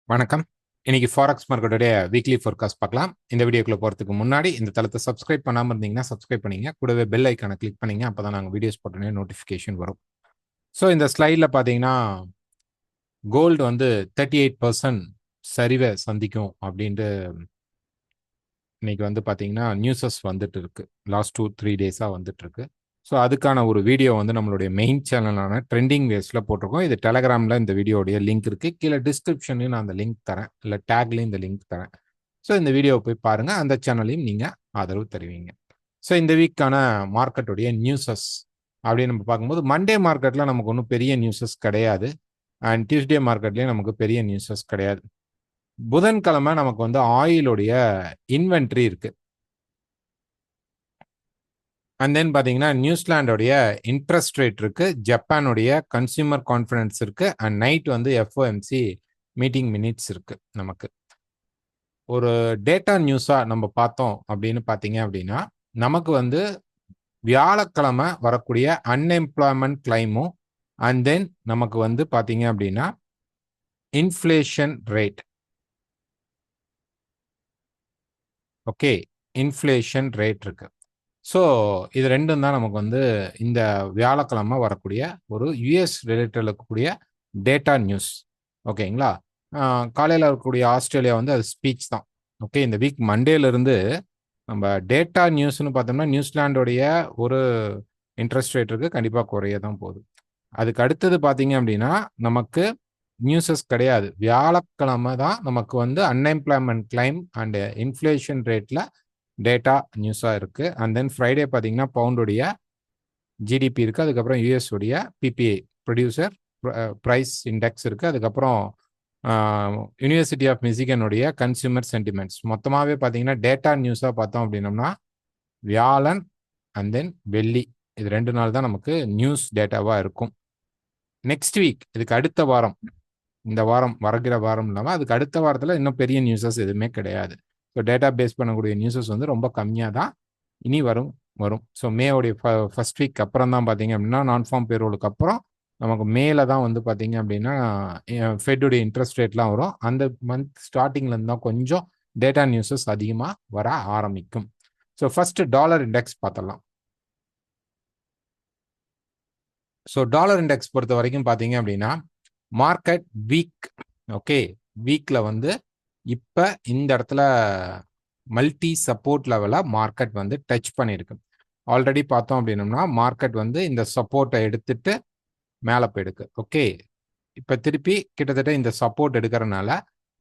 வணக்கம். இன்னைக்கு ஃபாரெக்ஸ் மார்க்கெட்டோட வீக்லி ஃபோர்காஸ்ட் பார்க்கலாம். இந்த வீடியோக்குள்ள போறதுக்கு முன்னாடி இந்த தளத்தை சப்ஸ்கிரைப் பண்ணாம இருந்தீங்கன்னா சப்ஸ்கிரைப் பண்ணீங்க. கூடவே பெல் ஐக்கான கிளிக் பண்ணீங்க. அப்பதான் நாங்க வீடியோஸ் போட்டோன்னே நோட்டிஃபிகேஷன் வரும். ஸோ இந்த ஸ்லைட்ல பார்த்தீங்கன்னா கோல்டு வந்து 38% சரிவை சந்திக்கும் அப்படின்ட்டு இன்னைக்கு வந்து பார்த்தீங்கன்னா நியூஸஸ் வந்துட்டு இருக்கு. லாஸ்ட் 2-3 டேஸா வந்துட்டு இருக்கு. ஸோ அதுக்கான ஒரு வீடியோ வந்து நம்மளுடைய மெயின் சேனலான ட்ரெண்டிங் வேஸ்ல போட்டிருக்கோம். இது டெலகிராம்ல இந்த வீடியோடைய லிங்க் இருக்கு. கீழே டிஸ்கிரிப்ஷன்லையும் நான் அந்த லிங்க் தரேன். இல்லை டேக்லையும் இந்த லிங்க் தரேன். ஸோ இந்த வீடியோவை போய் பாருங்க. அந்த சேனலையும் நீங்க ஆதரவு தருவீங்க. ஸோ இந்த வீக்கான மார்க்கெட்டுடைய நியூஸஸ் அப்படின்னு நம்ம பார்க்கும்போது மண்டே மார்க்கெட்ல நமக்கு ஒன்றும் பெரிய நியூஸஸ் கிடையாது. அண்ட் டியூஸ்டே மார்க்கெட்லயும் நமக்கு பெரிய நியூஸஸ் கிடையாது. புதன்கிழமை நமக்கு வந்து ஆயிலுடைய இன்வென்ட்ரி இருக்கு. அண்ட் தென் பார்த்தீங்கன்னா நியூசிலாண்டோடைய இன்ட்ரெஸ்ட் ரேட் இருக்கு. ஜப்பானுடைய கன்சியூமர் கான்ஃபிடன்ஸ் இருக்கு. அண்ட் நைட் வந்து எஃப்ஓஎம்சி மீட்டிங் மினிட்ஸ் இருக்கு. நமக்கு ஒரு டேட்டா நியூஸா நம்ம பார்த்தோம் அப்படின்னு பார்த்தீங்க அப்படின்னா நமக்கு வந்து வியாழக்கிழமை வரக்கூடிய அன்எம்ப்ளாய்மெண்ட் கிளைமும் அண்ட் தென் நமக்கு வந்து பார்த்தீங்க அப்படின்னா inflation rate. Okay, inflation rate இருக்கு. ஸோ இது ரெண்டும் தான் நமக்கு வந்து இந்த வியாழக்கிழமை வரக்கூடிய ஒரு யூஎஸ் ரிலேட்டட் இருக்கக்கூடிய டேட்டா நியூஸ். ஓகேங்களா? காலையில் இருக்கக்கூடிய ஆஸ்திரேலியா வந்து அது ஸ்பீச் தான். ஓகே, இந்த வீக் மண்டேலேருந்து நம்ம டேட்டா நியூஸ்னு பார்த்தோம்னா நியூசிலாண்டோடைய ஒரு இன்ட்ரெஸ்ட் ரேட் இருக்கு, கண்டிப்பாக குறைய தான் போகுது. அதுக்கு அடுத்தது பார்த்தீங்க அப்படின்னா நமக்கு நியூஸஸ் கிடையாது. வியாழக்கிழமை தான் நமக்கு வந்து அன்எம்ப்ளாய்மெண்ட் கிளைம் அண்ட் இன்ஃப்ளேஷன் ரேட்டில் டேட்டா நியூஸாக இருக்குது. அண்ட் தென் ஃப்ரைடே பார்த்தீங்கன்னா பவுண்டுடைய ஜிடிபி இருக்குது. அதுக்கப்புறம் யூஎஸ் உடைய பிபிஐ ப்ரொடியூசர் ப்ரைஸ் இண்டெக்ஸ் இருக்குது. அதுக்கப்புறம் யூனிவர்சிட்டி ஆஃப் மிசிகனுடைய கன்சியூமர் சென்டிமெண்ட்ஸ். மொத்தமாகவே பார்த்தீங்கன்னா டேட்டா நியூஸாக பார்த்தோம் அப்படின்னோம்னா வியாழன் அண்ட் தென் வெள்ளி இது 2 நாள் தான் நமக்கு நியூஸ் டேட்டாவாக இருக்கும். நெக்ஸ்ட் வீக் இதுக்கு அடுத்த வாரம், இந்த வாரம் வருகிற வாரம் இல்லாமல் அதுக்கு அடுத்த வாரத்தில் இன்னும் பெரிய நியூஸஸ் எதுவுமே கிடையாது. ஸோ டேட்டா பேஸ் பண்ணக்கூடிய நியூஸஸ் வந்து ரொம்ப கம்மியாக தான் இனி வரும். ஸோ மேவுடைய ஃபர்ஸ்ட் வீக் அப்புறம் தான் பார்த்தீங்க அப்படின்னா நான் ஃபார்ம் பேரோலுக்கு அப்புறம் நமக்கு மேல தான் வந்து பார்த்தீங்க அப்படின்னா ஃபெட்டுடைய இன்ட்ரெஸ்ட் ரேட்லாம் வரும். அந்த மந்த் ஸ்டார்டிங்லேருந்து தான் கொஞ்சம் டேட்டா நியூஸஸ் அதிகமாக வர ஆரம்பிக்கும். ஸோ ஃபர்ஸ்ட் டாலர் இண்டெக்ஸ் பார்த்துடலாம். ஸோ டாலர் இண்டெக்ஸ் பொறுத்த வரைக்கும் பார்த்தீங்க அப்படின்னா மார்க்கெட் வீக். ஓகே, வீக்ல வந்து இப்போ இந்த இடத்துல மல்டி சப்போர்ட் லெவலாக மார்க்கெட் வந்து டச் பண்ணியிருக்கு. ஆல்ரெடி பார்த்தோம் அப்படின்னோம்னா மார்க்கெட் வந்து இந்த சப்போர்ட்டை எடுத்துட்டு மேலே போயிடுக்கு. ஓகே, இப்போ திருப்பி கிட்டத்தட்ட இந்த சப்போர்ட் எடுக்கிறனால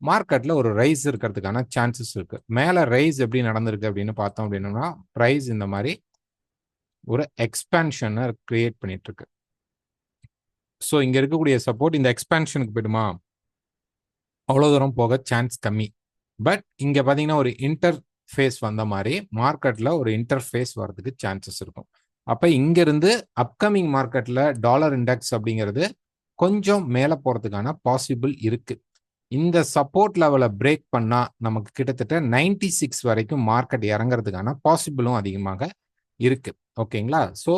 மார்க்கெட்டில் ஒரு ரைஸ் இருக்கிறதுக்கான சான்சஸ் இருக்கு. மேலே ரைஸ் எப்படி நடந்திருக்கு அப்படின்னு பார்த்தோம் அப்படின்னோம்னா ப்ரைஸ் இந்த மாதிரி ஒரு எக்ஸ்பேன்ஷனை கிரியேட் பண்ணிட்டு இருக்கு. ஸோ இங்கே இருக்கக்கூடிய சப்போர்ட் இந்த எக்ஸ்பேன்ஷனுக்கு போயிடுமா? அவ்வளோ தூரம் போக சான்ஸ் கம்மி. பட் இங்கே பார்த்தீங்கன்னா ஒரு இன்டர்ஃபேஸ் வந்த மாதிரி மார்க்கெட்டில் ஒரு இன்டர்ஃபேஸ் வர்றதுக்கு சான்சஸ் இருக்கும். அப்போ இங்கேருந்து அப்கமிங் மார்க்கெட்டில் டாலர் இண்டெக்ஸ் அப்படிங்கிறது கொஞ்சம் மேலே போகிறதுக்கான பாசிபிள் இருக்கு. இந்த சப்போர்ட் லெவலை பிரேக் பண்ணால் நமக்கு கிட்டத்தட்ட 96 வரைக்கும் மார்க்கெட் இறங்குறதுக்கான பாசிபிளும் அதிகமாக இருக்கு. ஓகேங்களா? ஸோ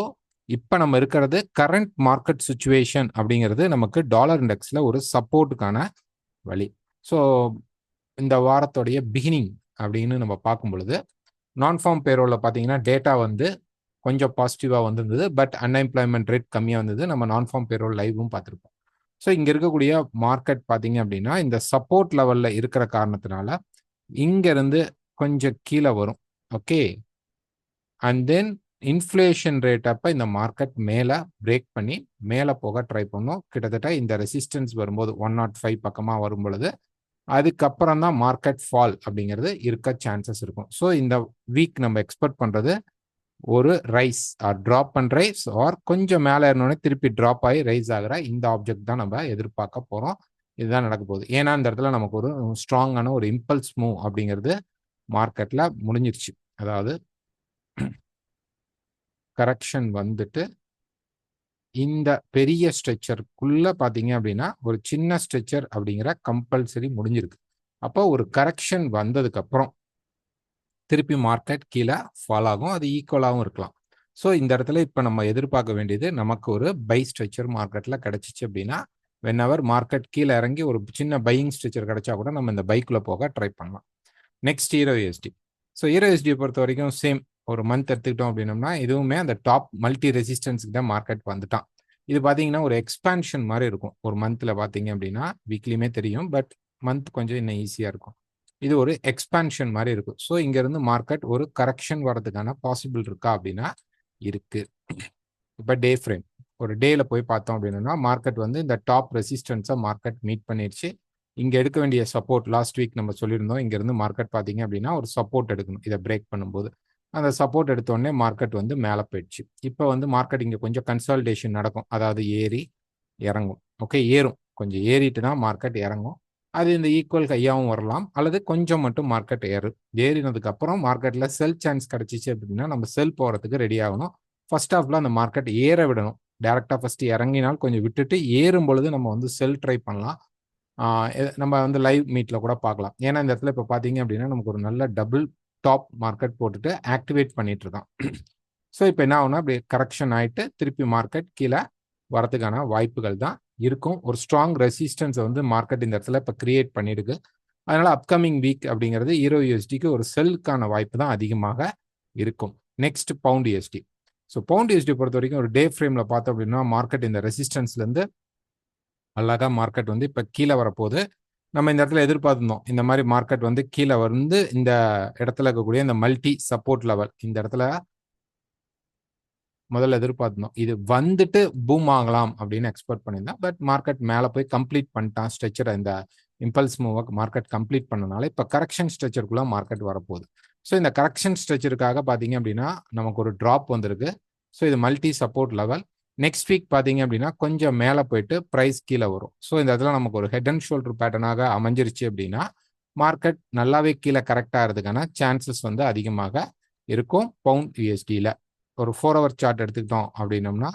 இப்போ நம்ம இருக்கிறது கரண்ட் மார்க்கெட் சுச்சுவேஷன் அப்படிங்கிறது நமக்கு டாலர் இண்டெக்ஸில் ஒரு சப்போர்ட்டுக்கான வழி. ஸோ இந்த வாரத்துடைய பிகினிங் அப்படின்னு நம்ம பார்க்கும் பொழுது நான் ஃபார்ம் பேரோல பார்த்தீங்கன்னா டேட்டா வந்து கொஞ்சம் பாசிட்டிவாக வந்திருந்தது. பட் அன்எம்ப்ளாய்மெண்ட் ரேட் கம்மியாக வந்தது. நம்ம நான் ஃபார்ம் பேரோல் லைவும் பார்த்துருப்போம். ஸோ இங்கே இருக்கக்கூடிய மார்க்கெட் பார்த்தீங்க அப்படின்னா இந்த சப்போர்ட் லெவலில் இருக்கிற காரணத்தினால இங்கேருந்து கொஞ்சம் கீழே வரும். Okay, and then inflation rate அப்போ இந்த மார்க்கெட் மேலே பிரேக் பண்ணி மேலே போக ட்ரை பண்ணும். கிட்டத்தட்ட இந்த ரெசிஸ்டன்ஸ் வரும்போது 105 பக்கமாக வரும் பொழுது அதுக்கப்புறம் தான் மார்க்கெட் ஃபால் அப்படிங்கிறது இருக்க சான்சஸ் இருக்கும். ஸோ இந்த வீக் நம்ம எக்ஸ்பெக்ட் பண்ணுறது ஒரு rise or drop and rise or கொஞ்சம் மேலே இருந்தோடனே திருப்பி ட்ராப் ஆகி ரைஸ் ஆகிற இந்த ஆப்ஜெக்ட் தான் நம்ம எதிர்பார்க்க போகிறோம். இதுதான் நடக்க போகுது. ஏன்னா இந்த இடத்துல நமக்கு ஒரு ஸ்ட்ராங்கான ஒரு இம்பல்ஸ் மூவ் அப்படிங்கிறது மார்க்கெட்டில் முடிஞ்சிருச்சு. அதாவது கரெக்ஷன் வந்துட்டு இந்த பெரிய ஸ்ட்ரெச்சருக்குள்ள பார்த்தீங்க அப்படின்னா ஒரு சின்ன ஸ்ட்ரெச்சர் அப்படிங்கிற கம்பல்சரி முடிஞ்சிருக்கு. அப்போ ஒரு கரெக்ஷன் வந்ததுக்கு அப்புறம் திருப்பி மார்க்கெட் கீழே ஃபால் ஆகும். அது ஈக்குவலாகவும் இருக்கலாம். ஸோ இந்த இடத்துல இப்போ நம்ம எதிர்பார்க்க வேண்டியது நமக்கு ஒரு பை ஸ்ட்ரெச்சர் மார்க்கெட்டில் கிடைச்சிச்சு அப்படின்னா whenever மார்க்கெட் கீழே இறங்கி ஒரு சின்ன பையிங் ஸ்ட்ரக்சர் கிடைச்சா கூட நம்ம இந்த பைக்குள்ள போக ட்ரை பண்ணலாம். Next hero USD. So hero USD பொறுத்த வரைக்கும் சேம் ஒரு மந்த் எடுத்துக்கிட்டோம் அப்படின்னோம்னா இதுவுமே அந்த டாப் மல்டி ரெசிஸ்டன்ஸுக்கு தான் மார்க்கெட் வந்துட்டான். இது பார்த்தீங்கன்னா ஒரு எக்ஸ்பான்ஷன் மாதிரி இருக்கும். ஒரு மந்த்தில் பார்த்தீங்க அப்படின்னா வீக்லியுமே தெரியும், பட் மந்த் கொஞ்சம் இன்னும் ஈஸியாக இருக்கும். இது ஒரு எக்ஸ்பான்ஷன் மாதிரி இருக்கும். ஸோ இங்கேருந்து மார்க்கெட் ஒரு கரெக்ஷன் வரதுக்கான பாசிபிள் இருக்கா அப்படின்னா இருக்கு. இப்போ டே ஃப்ரேம் ஒரு டேல போய் பார்த்தோம் அப்படின்னா மார்க்கெட் வந்து இந்த டாப் ரெசிஸ்டன்ஸை மார்க்கெட் மீட் பண்ணிடுச்சு. இங்கே எடுக்க வேண்டிய சப்போர்ட் லாஸ்ட் வீக் நம்ம சொல்லியிருந்தோம். இங்கேருந்து மார்க்கெட் பார்த்தீங்க அப்படின்னா ஒரு சப்போர்ட் எடுக்கணும். இதை பிரேக் பண்ணும்போது அந்த சப்போர்ட் எடுத்தோடனே மார்க்கெட் வந்து மேலே போயிடுச்சு. இப்போ வந்து மார்க்கெட் இங்கே கொஞ்சம் கன்சால்டேஷன் நடக்கும், அதாவது ஏறி இறங்கும். ஓகே, ஏறும், கொஞ்சம் ஏறிட்டு தான் மார்க்கெட் இறங்கும். அது இந்த ஈக்குவல் கையாகவும் வரலாம், அல்லது கொஞ்சம் மட்டும் மார்க்கெட் ஏறினதுக்கு அப்புறம் மார்க்கெட்டில் செல் சான்ஸ் கிடைச்சிச்சு அப்படின்னா நம்ம செல் போகிறதுக்கு ரெடி ஆகணும். ஃபர்ஸ்ட் ஆஃப்ல அந்த மார்க்கெட் ஏற விடணும். டேரெக்டாக ஃபர்ஸ்ட் இறங்கினால் கொஞ்சம் விட்டுட்டு ஏறும் பொழுது நம்ம வந்து செல் ட்ரை பண்ணலாம். நம்ம வந்து லைவ் மீட்ல கூட பார்க்கலாம். ஏன்னா இந்த இடத்துல இப்போ பார்த்தீங்க அப்படின்னா நமக்கு ஒரு நல்ல டபுள் டாப் மார்க்கெட் போட்டுட்டு ஆக்டிவேட் பண்ணிட்டு இருக்கான். ஸோ இப்போ என்ன ஆகுனா அப்படி கரெக்ஷன் ஆகிட்டு திருப்பி மார்க்கெட் கீழே வரதுக்கான வாய்ப்புகள் தான் இருக்கும். ஒரு ஸ்ட்ராங் ரெசிஸ்டன்ஸை வந்து மார்க்கெட் இந்த இடத்துல இப்போ கிரியேட் பண்ணியிருக்கு. அதனால அப்கமிங் வீக் அப்படிங்கிறது ஹீரோ யூஎஸ்டிக்கு ஒரு செல்லுக்கான வாய்ப்பு தான் அதிகமாக இருக்கும். Next pound USD. So pound USD பொறுத்த வரைக்கும் ஒரு டே ஃப்ரேமில் பார்த்தோம் அப்படின்னா மார்க்கெட் இந்த ரெசிஸ்டன்ஸ்லேருந்து அழகாக மார்க்கெட் வந்து இப்போ கீழே வரப்போகுது. நம்ம இந்த இடத்துல எதிர்பார்த்துருந்தோம் இந்த மாதிரி மார்க்கெட் வந்து கீழே வந்து இந்த இடத்துல இருக்கக்கூடிய இந்த மல்டி சப்போர்ட் லெவல் இந்த இடத்துல முதல்ல எதிர்பார்த்தோம். இது வந்துட்டு பூம் ஆகலாம் அப்படின்னு எக்ஸ்பெக்ட் பண்ணியிருந்தேன். பட் மார்க்கெட் மேலே போய் கம்ப்ளீட் பண்ணிட்டான் ஸ்ட்ரெச்சர். இந்த இம்பல்ஸ் மூவ் மார்க்கெட் கம்ப்ளீட் பண்ணனால இப்போ கரெக்ஷன் ஸ்ட்ரெச்சருக்குள்ள மார்க்கெட் வரப்போகுது. ஸோ இந்த கரெக்ஷன் ஸ்ட்ரெச்சருக்காக பார்த்தீங்க அப்படின்னா நமக்கு ஒரு ட்ராப் வந்திருக்கு. ஸோ இது multi support level. Next week பார்த்தீங்க அப்படின்னா கொஞ்சம் மேலே போயிட்டு ப்ரைஸ் கீழே வரும். ஸோ இந்த இடத்துல நமக்கு ஒரு ஹெட் அண்ட் ஷோல்டர் பேட்டர்னாக அமைஞ்சிருச்சு அப்படின்னா மார்க்கெட் நல்லாவே கீழே கரெக்ட் ஆகிறதுக்கான சான்சஸ் வந்து அதிகமாக இருக்கும். பவுண்ட் யூஎஸ்டியில் ஒரு 4 ஹவர் சார்ட் எடுத்துக்கிட்டோம் அப்படின்னோம்னா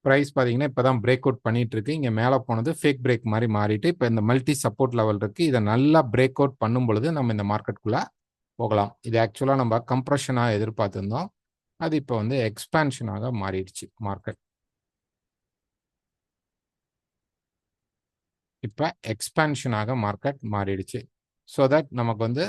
ப்ரைஸ் பார்த்தீங்கன்னா இப்போ தான் பிரேக் அவுட் பண்ணிட்டு இருக்கு. இங்கே மேலே போனது ஃபேக் பிரேக் மாதிரி மாறிட்டு இப்போ இந்த மல்டி சப்போர்ட் லெவல் இருக்கு. இதை நல்லா பிரேக் அவுட் பண்ணும் பொழுது நம்ம இந்த மார்க்கெட்டுக்குள்ள போகலாம். இது ஆக்சுவலாக நம்ம கம்ப்ரெஷனாக எதிர்பார்த்துருந்தோம். அது இப்போ வந்து எக்ஸ்பான்ஷனாக மாறிடுச்சு மார்க்கெட். இப்போ எக்ஸ்பான்ஷனாக மார்க்கெட் மாறிடுச்சு. ஸோ தட் நமக்கு வந்து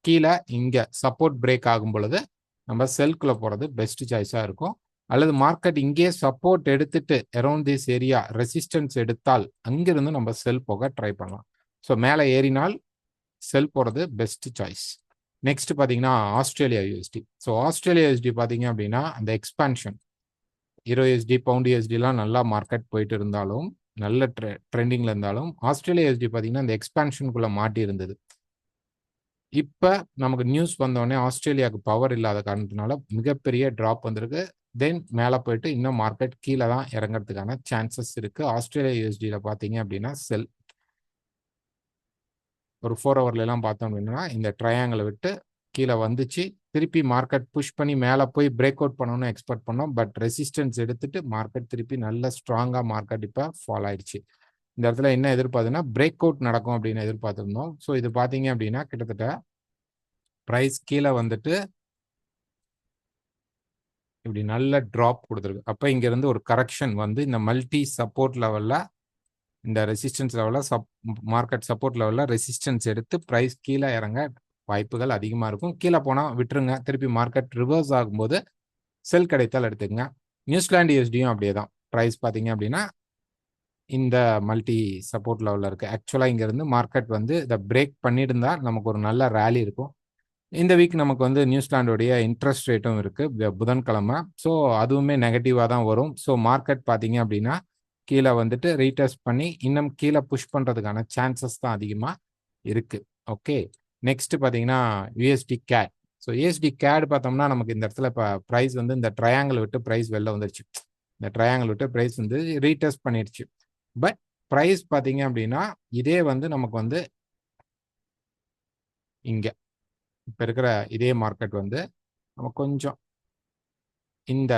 கீழே இங்கே சப்போர்ட் பிரேக் ஆகும் பொழுது நம்ம செல்குள்ளே போகிறது பெஸ்ட் சாய்ஸாக இருக்கும். அல்லது மார்க்கெட் இங்கே சப்போர்ட் எடுத்துட்டு அரௌண்ட் திஸ் ஏரியா ரெசிஸ்டன்ஸ் எடுத்தால் அங்கிருந்து நம்ம செல் போக ட்ரை பண்ணலாம். ஸோ மேலே ஏறினால் செல் போகிறது பெஸ்ட் சாய்ஸ். நெக்ஸ்ட் பார்த்தீங்கன்னா Australia USD. So Australia USD பார்த்தீங்க அப்படின்னா அந்த எக்ஸ்பான்ஷன் ஹீரோ யூஎஸ்டி பவுண்ட் யூஎஸ்டிலாம் நல்லா மார்க்கெட் போயிட்டு இருந்தாலும் நல்ல ட்ரெண்டிங்கில் இருந்தாலும் ஆஸ்திரேலியா யூஎஸ்டி பார்த்தீங்கன்னா அந்த எக்ஸ்பான்ஷனுக்குள்ளே மாட்டி இருந்தது. இப்போ நமக்கு நியூஸ் வந்தோடனே ஆஸ்திரேலியாவுக்கு பவர் இல்லாத காரணத்தினால மிகப்பெரிய ட்ராப் வந்திருக்கு. தென் மேலே போயிட்டு இன்னும் மார்க்கெட் கீழே தான் இறங்கிறதுக்கான சான்சஸ் இருக்குது. ஆஸ்திரேலியா யூஎஸ்டியில் பார்த்தீங்க அப்படின்னா செல் ஒரு 4 ஹவர்லாம் பார்த்தோம் அப்படின்னா இந்த ட்ரையாங்கிளை விட்டு கீழே வந்துச்சு. திருப்பி மார்க்கெட் புஷ் பண்ணி மேலே போய் பிரேக் அவுட் பண்ணணும்னு எக்ஸ்பெக்ட் பண்ணோம். பட் ரெசிஸ்டன்ஸ் எடுத்துட்டு மார்க்கெட் திருப்பி நல்ல ஸ்ட்ராங்காக மார்க்கெட் இப்போ ஃபால் ஆயிடுச்சு. இந்த இடத்துல என்ன எதிர்பார்த்துன்னா பிரேக் அவுட் நடக்கும் அப்படின்னு எதிர்பார்த்துருந்தோம். ஸோ இது பார்த்தீங்க அப்படின்னா கிட்டத்தட்ட ப்ரைஸ் கீழே வந்துட்டு இப்படி நல்ல ட்ராப் கொடுத்துருக்கு. அப்போ இங்கேருந்து ஒரு கரெக்ஷன் வந்து இந்த மல்டி சப்போர்ட் லெவலில் இந்த ரெசிஸ்டன்ஸ் லெவலில் மார்க்கெட் சப்போர்ட் லெவலில் ரெசிஸ்டன்ஸ் எடுத்து ப்ரைஸ் கீழே இறங்க வாய்ப்புகள் அதிகமாக இருக்கும். கீழே போனால் விட்டுருங்க. திருப்பி மார்க்கெட் ரிவர்ஸ் ஆகும்போது செல் கிடைத்தால் எடுத்துக்கங்க. நியூசிலாந்து யூஎஸ்டியும் அப்படியே தான். ப்ரைஸ் பார்த்தீங்க அப்படின்னா இந்த மல்டி சப்போர்ட் லெவலில் இருக்குது. ஆக்சுவலாக இங்கேருந்து மார்க்கெட் வந்து இதை பிரேக் பண்ணியிருந்தா நமக்கு ஒரு நல்ல ரேலி இருக்கும். இந்த வீக் நமக்கு வந்து நியூசிலாண்டோடைய இன்ட்ரெஸ்ட் ரேட்டும் இருக்குது புதன்கிழமை. ஸோ அதுவுமே நெகட்டிவாக தான் வரும். ஸோ மார்க்கெட் பார்த்தீங்க அப்படின்னா கீழே வந்துட்டு ரீடெஸ்ட் பண்ணி இன்னும் கீழே புஷ் பண்ணுறதுக்கான சான்சஸ் தான் அதிகமாக இருக்குது. ஓகே, நெக்ஸ்ட் பார்த்தீங்கன்னா USD CAD. So USD CAD பார்த்தோம்னா நமக்கு இந்த இடத்துல இப்போ ப்ரைஸ் வந்து இந்த ட்ரையாங்கிள் விட்டு ப்ரைஸ் வெளில வந்துருச்சு. இந்த ட்ரையாங்கிள் விட்டு ப்ரைஸ் வந்து ரீடெஸ்ட் பண்ணிடுச்சு. பட் ப்ரைஸ் பார்த்தீங்க அப்படின்னா இதே வந்து நமக்கு வந்து இங்கே இப்போ இருக்கிற இதே மார்க்கெட் வந்து நம்ம கொஞ்சம் இந்த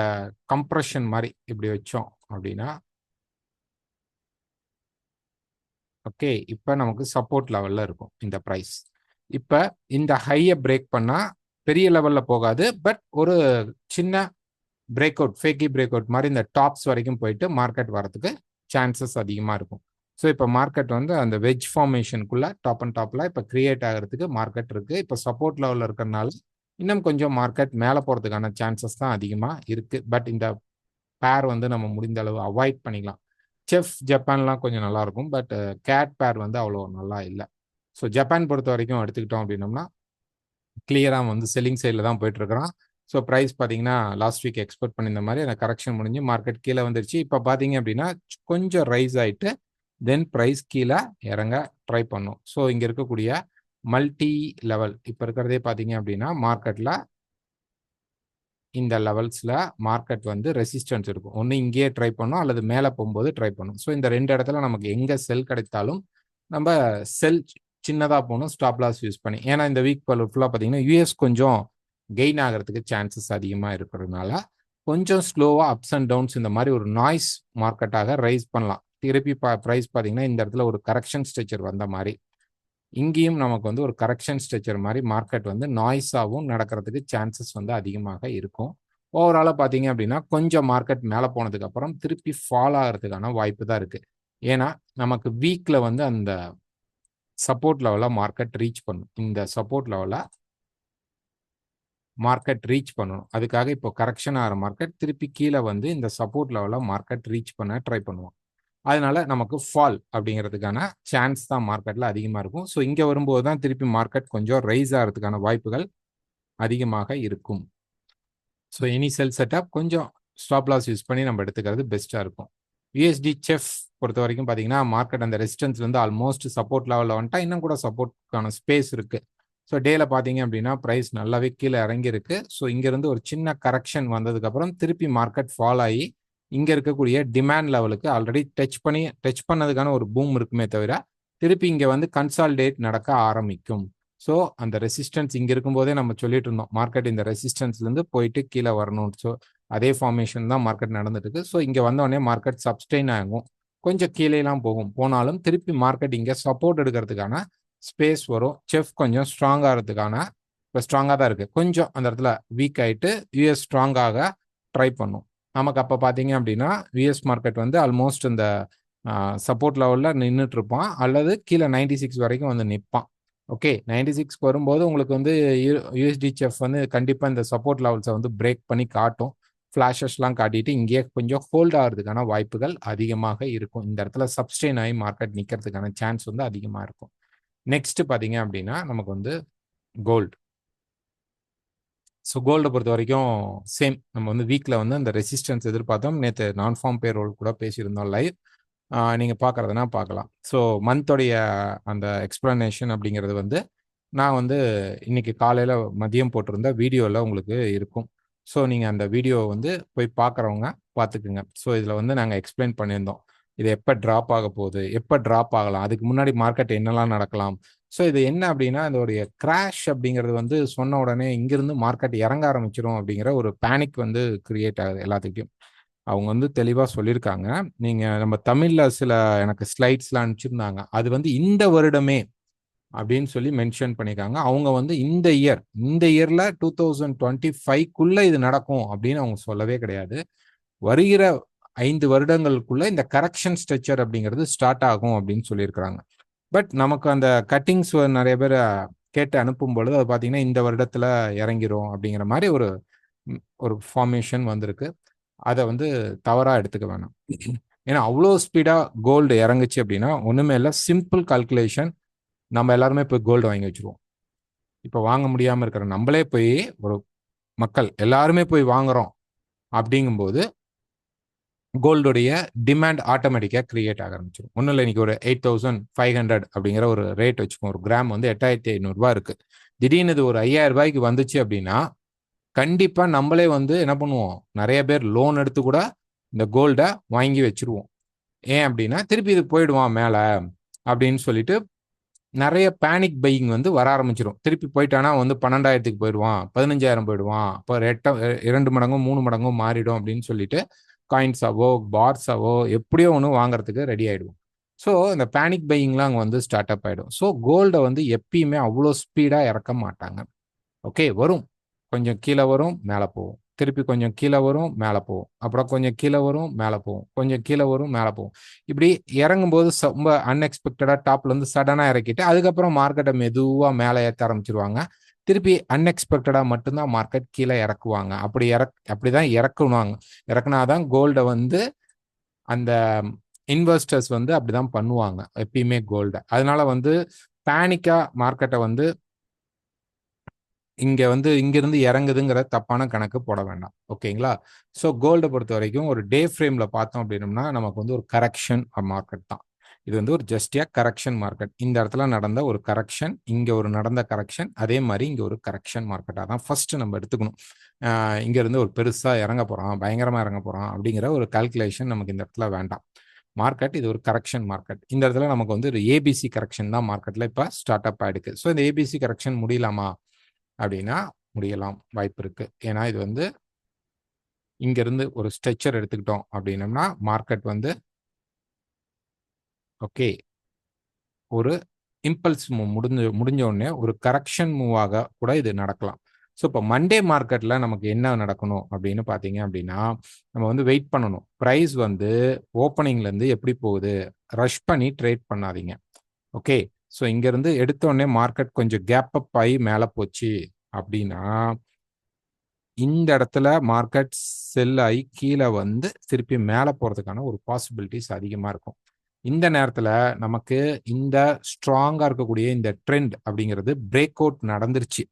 கம்ப்ரெஷன் மாதிரி இப்படி வச்சோம் அப்படின்னா ஓகே இப்போ நமக்கு சப்போர்ட் லெவலில் இருக்கும் இந்த ப்ரைஸ். இப்போ இந்த ஹையை பிரேக் பண்ணால் பெரிய லெவலில் போகாது. பட் ஒரு சின்ன பிரேக் அவுட் ஃபேக்கி பிரேக் அவுட் மாதிரி இந்த டாப்ஸ் வரைக்கும் போயிட்டு மார்க்கெட் வரதுக்கு சான்சஸ் அதிகமாக இருக்கும். ஸோ இப்போ மார்க்கெட் வந்து அந்த வெஜ் ஃபார்மேஷனுக்குள்ள டாப் அண்ட் டாப்பில் இப்போ கிரியேட் ஆகிறதுக்கு மார்க்கெட் இருக்குது. இப்போ சப்போர்ட் லெவலில் இருக்கிறனால இன்னும் கொஞ்சம் மார்க்கெட் மேலே போகிறதுக்கான சான்சஸ் தான் அதிகமாக இருக்குது. பட் இந்த பேர் வந்து நம்ம முடிந்த அளவு அவாய்ட் பண்ணிக்கலாம். செஃப் ஜப்பான்லாம் கொஞ்சம் நல்லாயிருக்கும். பட் கேட் பேர் வந்து அவ்வளோ நல்லா இல்லை. ஸோ ஜப்பான் பொறுத்த வரைக்கும் எடுத்துக்கிட்டோம் அப்படின்னோம்னா கிளியராக வந்து செல்லிங் சைடில் தான் போயிட்டுருக்கிறோம். ஸோ ப்ரைஸ் பார்த்தீங்கன்னா லாஸ்ட் வீக் எக்ஸ்பெக்ட் பண்ணியிருந்த மாதிரி அந்த கரெக்ஷன் முடிஞ்சு மார்க்கெட் கீழே வந்துருச்சு. இப்போ பார்த்தீங்க அப்படின்னா கொஞ்சம் ரைஸ் ஆகிட்டு தென் ப்ரைஸ் கீழே இறங்க ட்ரை பண்ணும். ஸோ இங்கே இருக்கக்கூடிய மல்டி லெவல் இப்போ இருக்கிறதே பார்த்தீங்க அப்படின்னா மார்க்கெட்டில் இந்த லெவல்ஸில் மார்க்கெட் வந்து ரெசிஸ்டன்ஸ் இருக்கும். ஒன்று இங்கேயே ட்ரை பண்ணும் அல்லது மேலே போகும்போது ட்ரை பண்ணும். ஸோ இந்த 2 இடத்துல நமக்கு எங்கே செல் கிடைத்தாலும் நம்ம செல் சின்னதாக போகணும் ஸ்டாப் லாஸ் யூஸ் பண்ணி. ஏன்னா இந்த வீக் ஃபுல்லாக பார்த்தீங்கன்னா யூஎஸ் கொஞ்சம் கெயின் ஆகிறதுக்கு சான்சஸ் அதிகமாக இருக்கிறதுனால கொஞ்சம் ஸ்லோவாக அப்ஸ் அண்ட் டவுன்ஸ் இந்த மாதிரி ஒரு நாய்ஸ் மார்க்கெட்டாக ரைஸ் பண்ணலாம். திருப்பி ப்ரைஸ் பார்த்தீங்கன்னா இந்த இடத்துல ஒரு கரெக்ஷன் ஸ்ட்ரக்சர் வந்த மாதிரி இங்கேயும் நமக்கு வந்து ஒரு கரெக்ஷன் ஸ்ட்ரக்சர் மாதிரி மார்க்கெட் வந்து நாய்ஸாகவும் நடக்கிறதுக்கு சான்சஸ் வந்து அதிகமாக இருக்கும். ஓவராலாக பார்த்தீங்க அப்படின்னா கொஞ்சம் மார்க்கெட் மேலே போனதுக்கு அப்புறம் திருப்பி ஃபால் ஆகிறதுக்கான வாய்ப்பு தான் இருக்குது. ஏன்னா நமக்கு வீக்கில் வந்து அந்த சப்போர்ட் லெவலில் மார்க்கெட் ரீச் பண்ணும். இந்த சப்போர்ட் லெவலில் மார்க்கெட் ரீச் பண்ணணும். அதுக்காக இப்போ கரெக்ஷன் ஆகிற மார்க்கெட் திருப்பி கீழே வந்து இந்த சப்போர்ட் லெவலில் மார்க்கெட் ரீச் பண்ண ட்ரை பண்ணுவோம். அதனால நமக்கு ஃபால் அப்படிங்கிறதுக்கான சான்ஸ் தான் மார்க்கெட்டில் அதிகமாக இருக்கும். ஸோ இங்கே வரும்போது தான் திருப்பி மார்க்கெட் கொஞ்சம் ரைஸ் ஆகிறதுக்கான வாய்ப்புகள் அதிகமாக இருக்கும். ஸோ எனி செல் செட்டப் கொஞ்சம் ஸ்டாப் லாஸ் யூஸ் பண்ணி நம்ம எடுத்துக்கிறது பெஸ்ட்டாக இருக்கும். யூஎஸ்டி செஃப் பொறுத்த வரைக்கும் பார்த்தீங்கன்னா மார்க்கெட் அந்த ரெசிஸ்டன்ஸ் வந்து ஆல்மோஸ்ட் சப்போர்ட் லெவலில் வந்துட்டா இன்னும் கூட சப்போர்ட்கான ஸ்பேஸ் இருக்குது. ஸோ டேல பார்த்தீங்க அப்படின்னா ப்ரைஸ் நல்லாவே கீழே இறங்கியிருக்கு. ஸோ இங்கேருந்து ஒரு சின்ன கரெக்ஷன் வந்ததுக்கப்புறம் திருப்பி மார்க்கெட் ஃபால் ஆகி இங்கே இருக்கக்கூடிய டிமாண்ட் லெவலுக்கு ஆல்ரெடி டச் பண்ணதுக்கான ஒரு பூம் இருக்குமே தவிர திருப்பி இங்கே வந்து கன்சால்டேட் நடக்க ஆரம்பிக்கும். ஸோ அந்த ரெசிஸ்டன்ஸ் இங்கே இருக்கும்போதே நம்ம சொல்லிட்டு இருந்தோம் மார்க்கெட் இந்த ரெசிஸ்டன்ஸ்லேருந்து போயிட்டு கீழே வரணும். ஸோ அதே ஃபார்மேஷன் தான் மார்க்கெட் நடந்துட்டு இருக்கு. ஸோ இங்கே வந்தோடனே மார்க்கெட் சப்ஸ்டெயின் ஆகும், கொஞ்சம் கீழேலாம் போனாலும் திருப்பி மார்க்கெட் இங்கே சப்போர்ட் எடுக்கிறதுக்கான ஸ்பேஸ் வரும். செஃப் கொஞ்சம் ஸ்ட்ராங் ஆகிறதுக்கான இப்போ ஸ்ட்ராங்காக தான் இருக்குது. கொஞ்சம் அந்த இடத்துல வீக் ஆகிட்டு யூஎஸ் ஸ்ட்ராங்காக ட்ரை பண்ணும். நமக்கு அப்போ பார்த்தீங்க அப்படின்னா யூஎஸ் மார்க்கெட் வந்து ஆல்மோஸ்ட் இந்த சப்போர்ட் லெவலில் நின்றுட்டு இருப்பான் அல்லது கீழே 96 வரைக்கும் வந்து நிற்பான். ஓகே, 96 வரும்போது உங்களுக்கு வந்து யூஎஸ்டி செஃப் வந்து கண்டிப்பாக இந்த சப்போர்ட் லெவல்ஸை வந்து பிரேக் பண்ணி காட்டும். ஃப்ளாஷஸ்லாம் காட்டிட்டு இங்கேயே கொஞ்சம் ஹோல்ட் ஆகிறதுக்கான வாய்ப்புகள் அதிகமாக இருக்கும். இந்த இடத்துல சப்ஸ்டெயின் ஆகி மார்க்கெட் நிற்கிறதுக்கான சான்ஸ் வந்து அதிகமாக இருக்கும். நெக்ஸ்ட் பார்த்தீங்க அப்படின்னா நமக்கு வந்து கோல்டு. ஸோ கோல்டை பொறுத்த வரைக்கும் சேம் நம்ம வந்து வீக்கில் வந்து அந்த ரெசிஸ்டன்ஸ் எதிர்பார்த்தோம். நேற்று நான் ஃபார்ம் பேரோல் கூட பேசியிருந்தோம் லைவ், நீங்கள் பார்க்குறதுனா பார்க்கலாம். ஸோ மந்தோடைய அந்த எக்ஸ்ப்ளனேஷன் அப்படிங்கிறது வந்து நான் வந்து இன்னைக்கு காலையில் மதியம் போட்டிருந்த வீடியோவில் உங்களுக்கு இருக்கும். ஸோ நீங்கள் அந்த வீடியோவை வந்து போய் பார்க்குறவங்க பார்த்துக்குங்க. ஸோ இதில் வந்து நாங்கள் எக்ஸ்பிளைன் பண்ணியிருந்தோம் இது எப்போ ட்ராப் ஆக போகுது, எப்போ ட்ராப் ஆகலாம், அதுக்கு முன்னாடி மார்க்கெட் என்னெல்லாம் நடக்கலாம். ஸோ இது என்ன அப்படின்னா இதோடைய கிராஷ் அப்படிங்கிறது வந்து சொன்ன உடனே இங்கிருந்து மார்க்கெட் இறங்க ஆரம்பிச்சிடும் அப்படிங்கிற ஒரு பேனிக் வந்து கிரியேட் ஆகுது எல்லாத்துக்கிட்டையும். அவங்க வந்து தெளிவாக சொல்லியிருக்காங்க. நீங்கள் நம்ம தமிழில் சில எனக்கு ஸ்லைட்ஸ்லாம் அனுப்பிச்சிருந்தாங்க. அது வந்து இந்த வருடமே அப்படின்னு சொல்லி மென்ஷன் பண்ணியிருக்காங்க. அவங்க வந்து இந்த இயரில் 2025 இது நடக்கும் அப்படின்னு அவங்க சொல்லவே கிடையாது. வருகிற 5 வருடங்களுக்குள்ள இந்த கரெக்ஷன் ஸ்ட்ரக்சர் அப்படிங்கிறது ஸ்டார்ட் ஆகும் அப்படின்னு சொல்லியிருக்கிறாங்க. பட் நமக்கு அந்த கட்டிங்ஸ் நிறைய பேர் கேட்டு அனுப்பும் பொழுது அது பார்த்தீங்கன்னா இந்த வருடத்தில் இறங்கிரும் அப்படிங்கிற மாதிரி ஒரு ஃபார்மேஷன் வந்திருக்கு. அதை வந்து தவறாக எடுத்துக்க வேணாம். ஏன்னா அவ்வளோ ஸ்பீடாக கோல்டு இறங்குச்சு அப்படின்னா ஒன்றுமே இல்லை, சிம்பிள் கால்குலேஷன். நம்ம எல்லாருமே போய் கோல்டு வாங்கி வச்சுருவோம். இப்போ வாங்க முடியாமல் இருக்கிற நம்மளே போய் ஒரு மக்கள் எல்லாருமே போய் வாங்குறோம் அப்படிங்கும்போது கோல்டுடைய டிமாண்ட் ஆட்டோமேட்டிக்காக கிரியேட் ஆக ஆரம்பிச்சிடும். ஒன்றும் இல்லை, இன்னைக்கு ஒரு 8500 அப்படிங்கிற ஒரு ரேட் வச்சுக்கோம். ஒரு கிராம் வந்து 8500 இருக்குது. திடீர்னு இது ஒரு 5000 ரூபாய்க்கு வந்துச்சு அப்படின்னா கண்டிப்பாக நம்மளே வந்து என்ன பண்ணுவோம், நிறைய பேர் லோன் எடுத்து கூட இந்த கோல்டை வாங்கி வச்சிருவோம். ஏன் அப்படின்னா திருப்பி இது போயிடுவான் மேலே அப்படின்னு சொல்லிட்டு நிறைய பேனிக் பையிங் வந்து வர ஆரம்பிச்சிடும். திருப்பி போயிட்டானா வந்து 12,000 போயிடுவான், 15,000 போயிடுவான், இப்போ 2 மடங்கோ 3 மடங்கோ மாறிடும் அப்படின்னு சொல்லிட்டு காயின்ஸாவோ பார்ஸாவோ எப்படியோ ஒன்று வாங்குறதுக்கு ரெடி ஆகிடுவோம். ஸோ இந்த பேனிக் பையிங்லாம் அங்கே வந்து ஸ்டார்ட் அப் ஆகிடும். ஸோ கோல்டை வந்து எப்பயுமே அவ்வளோ ஸ்பீடாக இறக்க மாட்டாங்க. ஓகே, வரும், கொஞ்சம் கீழே வரும், மேலே போகும், திருப்பி கொஞ்சம் கீழே வரும், மேலே போகும். அப்புறம் கொஞ்சம் கீழே வரும், மேலே போகும். கொஞ்சம் கீழே வரும், மேலே போகும். இப்படி இறங்கும்போது ரொம்ப அன்எக்ஸ்பெக்டடாக டாப்லேருந்து சடனாக இறக்கிட்டு அதுக்கப்புறம் மார்க்கெட்டை மெதுவாக மேலே ஏற்ற ஆரம்பிச்சிருவாங்க. திருப்பி அன்எக்ஸ்பெக்டடாக மட்டும்தான் மார்க்கெட் கீழே இறக்குவாங்க. அப்படிதான் இறக்குனாதான் கோல்டை வந்து அந்த இன்வெஸ்டர்ஸ் வந்து அப்படிதான் பண்ணுவாங்க எப்பயுமே கோல்டை. அதனால வந்து பேனிக்கா மார்க்கெட்டை வந்து இங்கிருந்து இறங்குதுங்கிற தப்பான கணக்கு போட வேண்டாம். ஓகேங்களா? ஸோ கோல்டை பொறுத்த வரைக்கும் ஒரு டே ஃப்ரேம்ல பார்த்தோம் அப்படின்னோம்னா நமக்கு வந்து ஒரு கரெக்ஷன் மார்க்கெட் தான். இது வந்து ஒரு ஜஸ்டியா கரெக்ஷன் மார்க்கெட். இந்த இடத்துல நடந்த ஒரு கரெக்ஷன், இங்க ஒரு நடந்த கரெக்ஷன், அதே மாதிரி இங்க ஒரு கரெக்ஷன் மார்க்கெட்டாக தான் ஃபர்ஸ்ட் நம்ம எடுத்துக்கணும். இங்க இருந்து ஒரு பெருசா இறங்க போறான், பயங்கரமா இறங்க போறான் அப்படிங்கிற ஒரு கால்குலேஷன் நமக்கு இந்த இடத்துல வேண்டாம். மார்க்கெட் இது ஒரு கரெக்ஷன் மார்க்கெட். இந்த இடத்துல நமக்கு வந்து ஒரு ஏபிசி கரெக்ஷன் தான் மார்க்கெட்ல இப்போ ஸ்டார்ட் அப் ஆயிடுக்கு. ஸோ இந்த ஏபிசி கரெக்ஷன் முடியலாமா அப்படின்னா முடியலாம், வாய்ப்பு இருக்கு. ஏன்னா இது வந்து இங்க இருந்து ஒரு ஸ்ட்ரெச்சர் எடுத்துக்கிட்டோம் அப்படின்னம்னா மார்க்கெட் வந்து ஓகே ஒரு இம்பல்ஸ் மூவ் முடிஞ்ச உடனே ஒரு கரெக்ஷன் மூவாக கூட இது நடக்கலாம். ஸோ இப்போ மண்டே மார்க்கெட்டில் நமக்கு என்ன நடக்கணும் அப்படின்னு பார்த்தீங்க அப்படின்னா நம்ம வந்து வெயிட் பண்ணணும். ப்ரைஸ் வந்து ஓப்பனிங்லேருந்து எப்படி போகுது, ரஷ் பண்ணி ட்ரேட் பண்ணாதீங்க. ஓகே, ஸோ இங்கேருந்து எடுத்தோடனே மார்க்கெட் கொஞ்சம் கேப் அப் ஆகி மேலே போச்சு அப்படின்னா இந்த இடத்துல மார்க்கெட் செல் ஆகி கீழே வந்து திருப்பி மேலே போகிறதுக்கான ஒரு பாசிபிலிட்டிஸ் அதிகமாக இருக்கும். இந்த நேரத்தில் நமக்கு இந்த ஸ்ட்ராங்காக இருக்கக்கூடிய இந்த ட்ரெண்ட் அப்படிங்கிறது பிரேக் அவுட் நடந்துருச்சு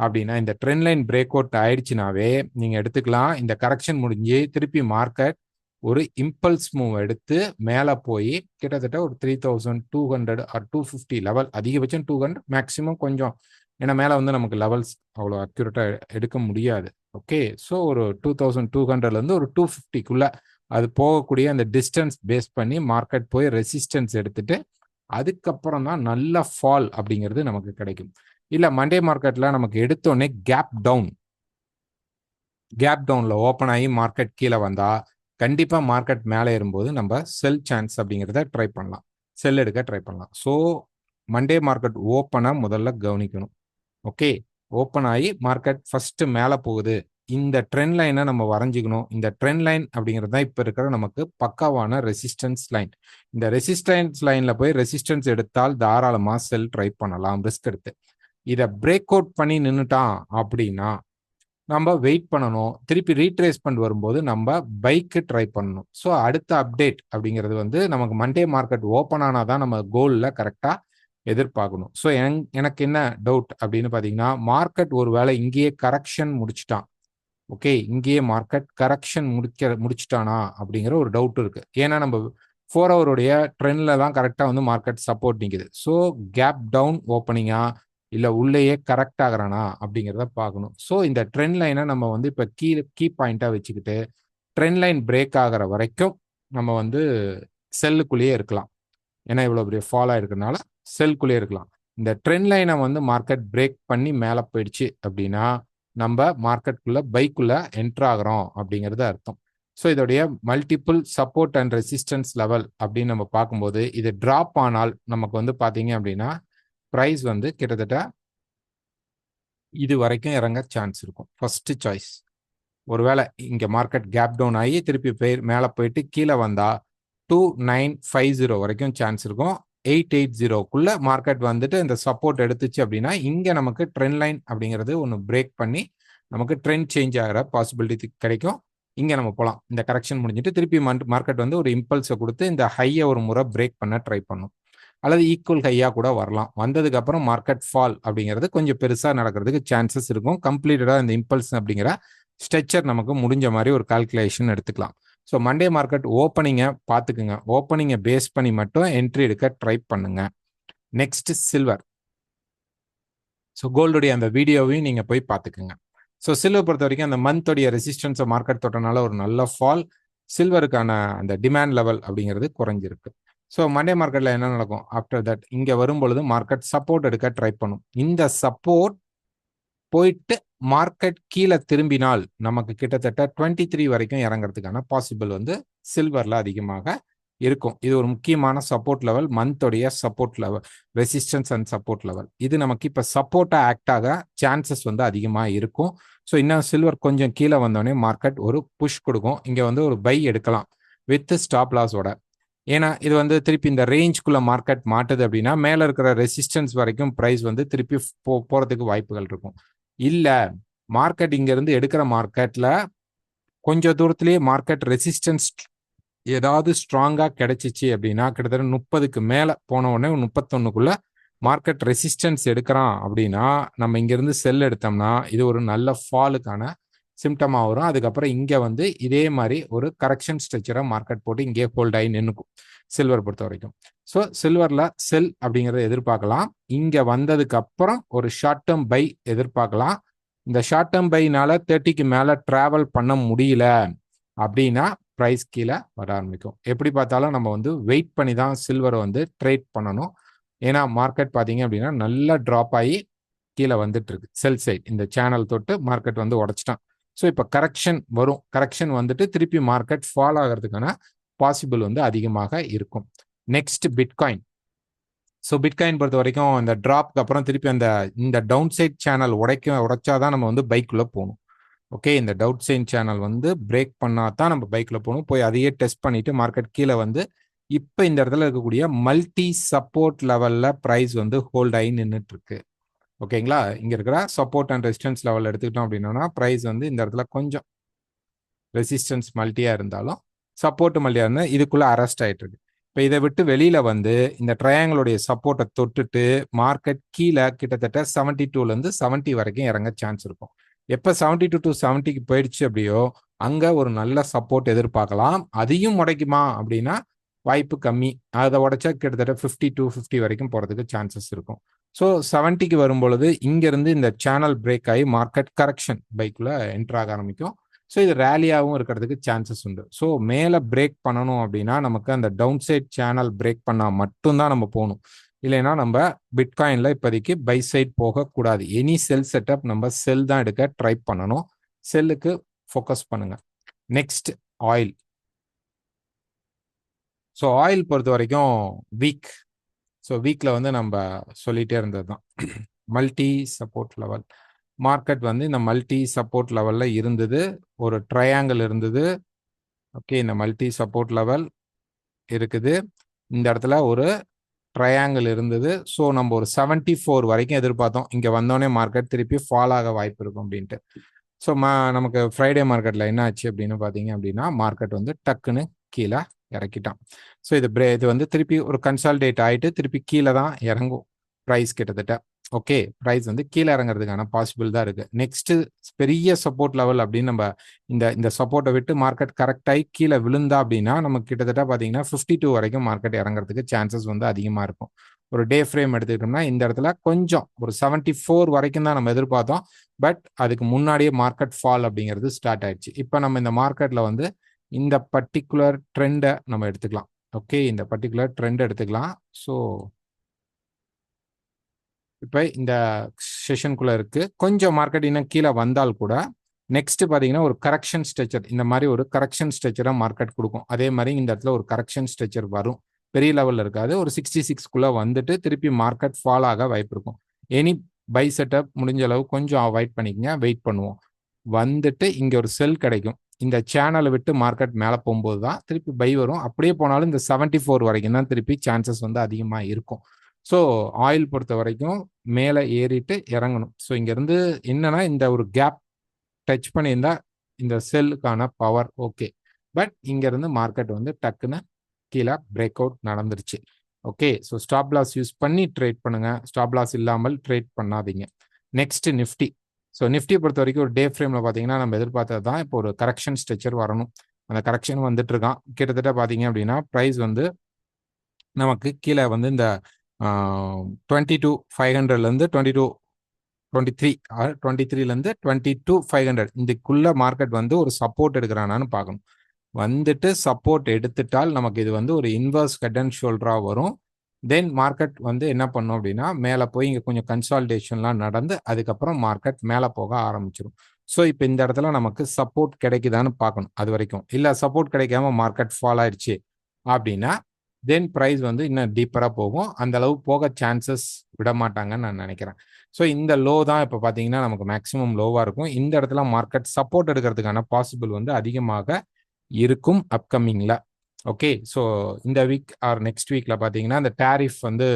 அப்படின்னா, இந்த ட்ரெண்ட் லைன் பிரேக் அவுட் ஆயிடுச்சுனாவே நீங்கள் எடுத்துக்கலாம். இந்த கரெக்ஷன் முடிஞ்சு திருப்பி மார்க்கெட் ஒரு இம்பல்ஸ் மூவ் எடுத்து மேலே போய் கிட்டத்தட்ட ஒரு 3200 ஆர் 250 லெவல், அதிகபட்சம் 200, மேக்ஸிமம் கொஞ்சம், ஏன்னா மேலே வந்து நமக்கு லெவல்ஸ் அவ்வளோ அக்யூரேட்டாக எடுக்க முடியாது. ஓகே, ஸோ ஒரு 2200லேருந்து ஒரு 250க்குள்ள அது போகக்கூடிய அந்த டிஸ்டன்ஸ் பேஸ் பண்ணி மார்க்கெட் போய் ரெசிஸ்டன்ஸ் எடுத்துட்டு அதுக்கப்புறம் தான் நல்ல ஃபால் அப்படிங்கிறது நமக்கு கிடைக்கும். இல்லை மண்டே மார்க்கெட்டில் நமக்கு எடுத்தோடனே கேப் டவுனில் ஓப்பன் ஆகி மார்க்கெட் கீழே வந்தால் கண்டிப்பாக மார்க்கெட் மேலே ஏறும்போது நம்ம செல் சான்ஸ் அப்படிங்கிறத ட்ரை பண்ணலாம், செல் எடுக்க ட்ரை பண்ணலாம். ஸோ மண்டே மார்க்கெட் ஓப்பனாக முதல்ல கவனிக்கணும். ஓகே, ஓப்பன் ஆகி மார்க்கெட் ஃபர்ஸ்ட் மேலே போகுது, இந்த ட்ரெண்ட் லைனை நம்ம வரைஞ்சிக்கணும். இந்த ட்ரெண்ட் லைன் அப்படிங்கிறது தான் இப்போ இருக்கிற நமக்கு பக்காவான ரெசிஸ்டன்ஸ் லைன். இந்த ரெசிஸ்டன்ஸ் லைனில் போய் ரெசிஸ்டன்ஸ் எடுத்தால் தாராளமாக செல் ட்ரை பண்ணலாம் ரிஸ்க் எடுத்து. இதை பிரேக் அவுட் பண்ணி நின்றுட்டான் அப்படின்னா நம்ம வெயிட் பண்ணணும். திருப்பி ரீட்ரேஸ் பண்ணி வரும்போது நம்ம பைக்கு ட்ரை பண்ணணும். ஸோ அடுத்த அப்டேட் அப்படிங்கிறது வந்து நமக்கு மண்டே மார்க்கெட் ஓப்பன் ஆனால் தான் நம்ம கோலில் கரெக்டாக எதிர்பார்க்கணும். ஸோ எனக்கு என்ன டவுட் அப்படின்னு பார்த்தீங்கன்னா, மார்க்கெட் ஒரு வேளை இங்கேயே கரெக்ஷன் முடிச்சிட்டான். ஓகே, இங்கேயே மார்க்கெட் கரெக்ஷன் முடிச்சிட்டானா அப்படிங்கிற ஒரு டவுட் இருக்கு. ஏன்னா நம்ம 4 ஹவருடைய ட்ரெண்ட்ல தான் கரெக்டாக வந்து மார்க்கெட் சப்போர்ட் நிற்குது. ஸோ கேப் டவுன் ஓப்பனிங்கா இல்லை உள்ளேயே கரெக்ட் ஆகிறானா அப்படிங்கிறத பார்க்கணும். ஸோ இந்த ட்ரெண்ட் லைனை நம்ம வந்து இப்போ கீ பாயிண்டாக வச்சுக்கிட்டு ட்ரெண்ட் லைன் பிரேக் ஆகிற வரைக்கும் நம்ம வந்து செல்லுக்குள்ளேயே இருக்கலாம். ஏன்னா இவ்வளோ பெரிய ஃபால் ஆகிருக்கிறதுனால செல்குள்ளே இருக்கலாம். இந்த ட்ரெண்ட் லைனை வந்து மார்க்கெட் பிரேக் பண்ணி மேலே போயிடுச்சு அப்படின்னா நம்ம மார்க்கெட்டுக்குள்ள பைக்குள்ள என்ட்ரு ஆகிறோம் அப்படிங்கிறது அர்த்தம். ஸோ இதோடைய multiple support and resistance level அப்படின்னு நம்ம பார்க்கும்போது இது ட்ராப் ஆனால் நமக்கு வந்து பார்த்தீங்க அப்படின்னா ப்ரைஸ் வந்து கிட்டத்தட்ட இது வரைக்கும் இறங்க சான்ஸ் இருக்கும். First choice. ஒருவேளை இங்கே மார்க்கெட் கேப் டவுன் ஆகி திருப்பி மேலே போயிட்டு கீழே வந்தா 2950 வரைக்கும் சான்ஸ் இருக்கும். 880க்குள்ள மார்க்கெட் வந்துட்டு இந்த சப்போர்ட் எடுத்துச்சு அப்படின்னா இங்கே நமக்கு ட்ரெண்ட் லைன் அப்படிங்கிறது ஒன்று பிரேக் பண்ணி நமக்கு ட்ரெண்ட் சேஞ்ச் ஆகிற பாசிபிலிட்டி கிடைக்கும். இங்கே நம்ம போகலாம். இந்த கரெக்ஷன் முடிஞ்சிட்டு திருப்பி மார்க்கெட் வந்து ஒரு இம்பல்ஸை கொடுத்து இந்த ஹையை ஒரு முறை பிரேக் பண்ண ட்ரை பண்ணும், அல்லது ஈக்குவல் ஹையாக கூட வரலாம். வந்ததுக்கு அப்புறம் மார்க்கெட் ஃபால் அப்படிங்கிறது கொஞ்சம் பெருசாக நடக்கிறதுக்கு சான்சஸ் இருக்கும். கம்ப்ளீட்டடாக இந்த இம்பல்ஸ் அப்படிங்கிற ஸ்ட்ரெச்சர் நமக்கு முடிஞ்ச மாதிரி ஒரு கால்குலேஷன் எடுத்துக்கலாம். ஸோ மண்டே மார்க்கெட் ஓப்பனிங்கை பார்த்துக்குங்க. ஓப்பனிங்கை பேஸ் பண்ணி மட்டும் என்ட்ரி எடுக்க ட்ரை பண்ணுங்க. Next silver. ஸோ கோல்டுடைய அந்த வீடியோவையும் நீங்கள் போய் பார்த்துக்குங்க. ஸோ சில்வர் பொறுத்த வரைக்கும் அந்த மந்தோடைய ரெசிஸ்டன்ஸை மார்க்கெட் தொட்டனால ஒரு நல்ல ஃபால், சில்வருக்கான அந்த டிமாண்ட் லெவல் அப்படிங்கிறது குறைஞ்சிருக்கு. ஸோ மண்டே மார்க்கெட்டில் என்ன நடக்கும்? ஆஃப்டர் தட் இங்கே வரும்பொழுது மார்க்கெட் சப்போர்ட் எடுக்க ட்ரை பண்ணும். இந்த சப்போர்ட் போயிட்டு மார்க்கெட் கீழே திரும்பினால் நமக்கு கிட்டத்தட்ட 23 வரைக்கும் இறங்குறதுக்கான பாசிபிள் வந்து சில்வரில் அதிகமாக இருக்கும். இது ஒரு முக்கியமான சப்போர்ட் லெவல், மந்தோடைய support level, resistance and support level. இது நமக்கு இப்போ சப்போர்ட்டா ஆக்ட் ஆக சான்சஸ் வந்து அதிகமாக இருக்கும். ஸோ இன்னும் சில்வர் கொஞ்சம் கீழே வந்தோடனே மார்க்கெட் ஒரு புஷ் கொடுக்கும். இங்கே வந்து ஒரு பை எடுக்கலாம் வித் ஸ்டாப் லாஸோட. ஏன்னா இது வந்து திருப்பி இந்த ரேஞ்சுக்குள்ள மார்க்கெட் மாட்டுது அப்படின்னா மேலே இருக்கிற ரெசிஸ்டன்ஸ் வரைக்கும் ப்ரைஸ் வந்து திருப்பி போகிறதுக்கு வாய்ப்புகள் இருக்கும். இல்லை மார்க்கெட் இங்கேருந்து எடுக்கிற மார்க்கெட்டில் கொஞ்சம் தூரத்திலேயே மார்க்கெட் ரெசிஸ்டன்ஸ் ஏதாவது ஸ்ட்ராங்காக கிடைச்சிச்சு அப்படின்னா கிட்டத்தட்ட 30க்கு மேலே போன உடனே 31க்குள்ள மார்க்கெட் ரெசிஸ்டன்ஸ் எடுக்கிறான் அப்படின்னா நம்ம இங்கேருந்து செல் எடுத்தோம்னா இது ஒரு நல்ல ஃபாலுக்கான சிம்டமாக வரும். அதுக்கப்புறம் இங்கே வந்து இதே மாதிரி ஒரு கரெக்ஷன் ஸ்ட்ரக்சராக மார்க்கெட் போட்டு இங்கே ஹோல்ட் ஆகி நின்றுக்கும் சில்வர் பொறுத்த வரைக்கும். ஸோ சில்வரில் செல் அப்படிங்கிறத எதிர்பார்க்கலாம். இங்கே வந்ததுக்கு அப்புறம் ஒரு ஷார்ட் டேர்ம் பை எதிர்பார்க்கலாம். இந்த ஷார்ட் டேர்ம் பைனால 30க்கு மேலே ட்ராவல் பண்ண முடியல அப்படின்னா ப்ரைஸ் கீழே வர ஆரம்பிக்கும். எப்படி பார்த்தாலும் நம்ம வந்து வெயிட் பண்ணி தான் சில்வரை வந்து ட்ரேட் பண்ணணும். ஏன்னா மார்க்கெட் பார்த்தீங்க அப்படின்னா நல்லா ட்ராப் ஆகி கீழே வந்துட்டு இருக்கு. செல் சைட் இந்த சேனல் தொட்டு மார்க்கெட் வந்து உடச்சிட்டான். ஸோ இப்போ கரெக்ஷன் வரும். கரெக்ஷன் வந்துட்டு திருப்பி மார்க்கெட் ஃபால் ஆகிறதுக்கான பாசிபிள் வந்து அதிகமாக இருக்கும். Next bitcoin. ஸோ பிட்காயின் பொறுத்த வரைக்கும் இந்த ட்ராப்க்கு அப்புறம் திருப்பி இந்த டவுன் சைட் சேனல் உடைச்சாதான் நம்ம வந்து பைக்குள்ளே போகணும். ஓகே, இந்த டவுட் சைன் சேனல் வந்து பிரேக் பண்ணாதான் நம்ம பைக்கில் போகணும். போய் அதையே டெஸ்ட் பண்ணிட்டு மார்க்கெட் கீழே வந்து இப்போ இந்த இடத்துல இருக்கக்கூடிய மல்டி சப்போர்ட் லெவலில் ப்ரைஸ் வந்து ஹோல்ட் ஆகி நின்றுட்டு இருக்கு. ஓகேங்களா, இங்கே இருக்கிற சப்போர்ட் அண்ட் ரெசிஸ்டன்ஸ் லெவல் எடுத்துக்கிட்டோம் அப்படின்னா ப்ரைஸ் வந்து இந்த இடத்துல கொஞ்சம் ரெசிஸ்டன்ஸ் மல்டியாக இருந்தாலும் சப்போர்ட் மல்டியாக இருந்தால் இதுக்குள்ளே அரெஸ்ட் ஆகிட்டு இருக்கு. இப்போ இதை விட்டு வெளியில் வந்து இந்த ட்ரையாங்கிளுடைய சப்போர்ட்டை தொட்டுட்டு மார்க்கெட் கீழே கிட்டத்தட்ட 72லேருந்து 70 வரைக்கும் இறங்க சான்ஸ் இருக்கும். எப்போ 72 to 70க்கு போயிடுச்சு அப்படியோ அங்கே ஒரு நல்ல சப்போர்ட் எதிர்பார்க்கலாம். அதையும் உடைக்குமா அப்படின்னா வாய்ப்பு கம்மி. அதை உடைச்சா கிட்டத்தட்ட 50 to 50 வரைக்கும் போகிறதுக்கு சான்சஸ் இருக்கும். ஸோ 70க்கு வரும்பொழுது இங்கேருந்து இந்த சேனல் பிரேக் ஆகி மார்க்கெட் கரெக்ஷன் பைக்குள்ளே என்ட்ரு ஆக ஆரம்பிக்கும். ஸோ இது ரேலியாகவும் இருக்கிறதுக்கு சான்சஸ் உண்டு. ஸோ மேலே பிரேக் பண்ணணும் அப்படின்னா நமக்கு அந்த டவுன் சைட் சேனல் பிரேக் பண்ணால் மட்டும்தான் நம்ம போகணும். இல்லைன்னா நம்ம பிட்காயினில் இப்போதைக்கு பை சைட் போகக்கூடாது. எனி செல் செட்டப் நம்ம செல் தான் எடுக்க ட்ரை பண்ணணும். செல்லுக்கு ஃபோக்கஸ் பண்ணுங்க. Next oil. ஸோ ஆயில் பொறுத்த வரைக்கும் வீக். ஸோ வீக்கில் வந்து நம்ம சொல்லிகிட்டே இருந்தது தான் மல்டி சப்போர்ட் லெவல். மார்க்கெட் வந்து இந்த மல்டி சப்போர்ட் லெவலில் இருந்தது. ஒரு ட்ரையாங்கிள் இருந்தது. ஓகே, இந்த மல்டி சப்போர்ட் லெவல் இருக்குது. இந்த இடத்துல ஒரு ட்ரையாங்கிள் இருந்தது. ஸோ நம்ம ஒரு 74 வரைக்கும் எதிர்பார்த்தோம். இங்கே வந்தோடனே மார்க்கெட் திருப்பி ஃபால் ஆக வாய்ப்பு இருக்கும் அப்படின்ட்டு. ஸோ நமக்கு ஃப்ரைடே மார்க்கெட்டில் என்ன ஆச்சு அப்படின்னு பார்த்தீங்க அப்படின்னா மார்க்கெட் வந்து டக்குன்னு கீழே இறக்கிட்டான். ஸோ இது வந்து திருப்பி ஒரு கன்சால்டேட் ஆகிட்டு திருப்பி கீழே தான் இறங்கும் ப்ரைஸ் கிட்டத்தட்ட. ஓகே, ப்ரைஸ் வந்து கீழே இறங்குறதுக்கான பாசிபிள் தான் இருக்குது. நெக்ஸ்ட்டு பெரிய சப்போர்ட் லெவல் அப்படின்னு நம்ம இந்த சப்போர்ட்டை விட்டு மார்க்கெட் கரெக்டாகி கீழே விழுந்தா அப்படின்னா நமக்கு கிட்டத்தட்ட பார்த்தீங்கன்னா 52 வரைக்கும் மார்க்கெட் இறங்குறதுக்கு சான்சஸ் வந்து அதிகமாக இருக்கும். ஒரு டே ஃப்ரேம் எடுத்துக்கிட்டோம்னா இந்த இடத்துல கொஞ்சம் ஒரு 74 வரைக்கும் தான் நம்ம எதிர்பார்த்தோம். பட் அதுக்கு முன்னாடியே மார்க்கெட் ஃபால் அப்படிங்கிறது ஸ்டார்ட் ஆயிடுச்சு. இப்போ நம்ம இந்த மார்க்கெட்டில் வந்து இந்த பர்டிகுலர் ட்ரெண்டை நம்ம எடுத்துக்கலாம். ஓகே, இந்த பர்டிகுலர் ட்ரெண்ட் எடுத்துக்கலாம். ஸோ இப்போ இந்த செஷனுக்குள்ளே இருக்குது. கொஞ்சம் மார்க்கெட் இன்னும் கீழே வந்தால் கூட நெக்ஸ்ட் பார்த்தீங்கன்னா ஒரு கரெக்ஷன் ஸ்ட்ரக்சர், இந்த மாதிரி ஒரு கரெக்ஷன் ஸ்ட்ரக்சராக மார்க்கெட் கொடுக்கும். அதே மாதிரி இந்த இடத்துல ஒரு கரெக்ஷன் ஸ்ட்ரக்சர் வரும். பெரிய லெவலில் இருக்காது. ஒரு 66க்குள்ளே வந்துட்டு திருப்பி மார்க்கெட் ஃபால் ஆக வாய்ப்பு இருக்கும். எனி பை செட்டப் முடிஞ்ச அளவு கொஞ்சம் அவாய்ட் பண்ணிக்கங்க. வெயிட் பண்ணுவோம். வந்துட்டு இங்கே ஒரு செல் கிடைக்கும். இந்த சேனலை விட்டு மார்க்கெட் மேலே போகும்போது தான் திருப்பி பை வரும். அப்படியே போனாலும் இந்த 74 வரைக்கும் தான் திருப்பி சான்சஸ் வந்து அதிகமாக இருக்கும். ஸோ ஆயில் பொறுத்த வரைக்கும் மேலே ஏறிட்டு இறங்கணும். ஸோ இங்கேருந்து என்னன்னா இந்த ஒரு கேப் டச் பண்ணியிருந்தா இந்த செல்லுக்கான பவர் ஓகே. பட் இங்கேருந்து மார்க்கெட் வந்து டக்குன்னு கீழே பிரேக் அவுட் நடந்துருச்சு. Okay, so stop loss use பண்ணி ட்ரேட் பண்ணுங்க. ஸ்டாப் லாஸ் இல்லாமல் ட்ரேட் பண்ணாதீங்க. நெக்ஸ்ட் நிஃப்டி. ஸோ நிஃப்டி பொறுத்த வரைக்கும் ஒரு டே ஃப்ரேமில் பார்த்தீங்கன்னா நம்ம எதிர்பார்த்தது தான் இப்போ ஒரு கரெக்ஷன் ஸ்ட்ரக்சர் வரணும். அந்த கரெக்ஷன் வந்துட்டு இருக்கான். கிட்டத்தட்ட பார்த்தீங்க அப்படின்னா ப்ரைஸ் வந்து நமக்கு கீழே வந்து இந்த 22,500லேருந்து 23லேருந்து 22,500 இதுக்குள்ள மார்க்கெட் வந்து ஒரு சப்போர்ட் எடுக்கிறானான்னு பார்க்கணும். வந்துட்டு சப்போர்ட் எடுத்துட்டால் நமக்கு இது வந்து ஒரு இன்வர்ஸ் ஹெட் அண்ட் ஷோல்டராக வரும். தென் மார்க்கெட் வந்து என்ன பண்ணும் அப்படின்னா மேலே போய் இங்கே கொஞ்சம் கன்சால்டேஷன்லாம் நடந்து அதுக்கப்புறம் மார்க்கெட் மேலே போக ஆரம்பிச்சிடும். ஸோ இப்போ இந்த இடத்துல நமக்கு சப்போர்ட் கிடைக்குதான்னு பார்க்கணும். அது வரைக்கும் இல்லை சப்போர்ட் கிடைக்காம மார்க்கெட் ஃபால் ஆயிடுச்சு அப்படின்னா தென் ப்ரைஸ் வந்து இன்னும் டீப்பராக போகும். அந்த அளவு போக சான்சஸ் விட மாட்டாங்கன்னு நான் நினைக்கிறேன். ஸோ இந்த லோ தான் இப்போ பார்த்தீங்கன்னா நமக்கு மேக்ஸிமம் லோவாக இருக்கும். இந்த இடத்துல மார்க்கெட் சப்போர்ட் எடுக்கிறதுக்கான பாசிபிள் வந்து அதிகமாக இருக்கும் அப்கமிங்கில். ஓகே, ஸோ இந்த வீக் ஆர் நெக்ஸ்ட் வீக்கில் பார்த்தீங்கன்னா இந்த டேரிஃப் வந்து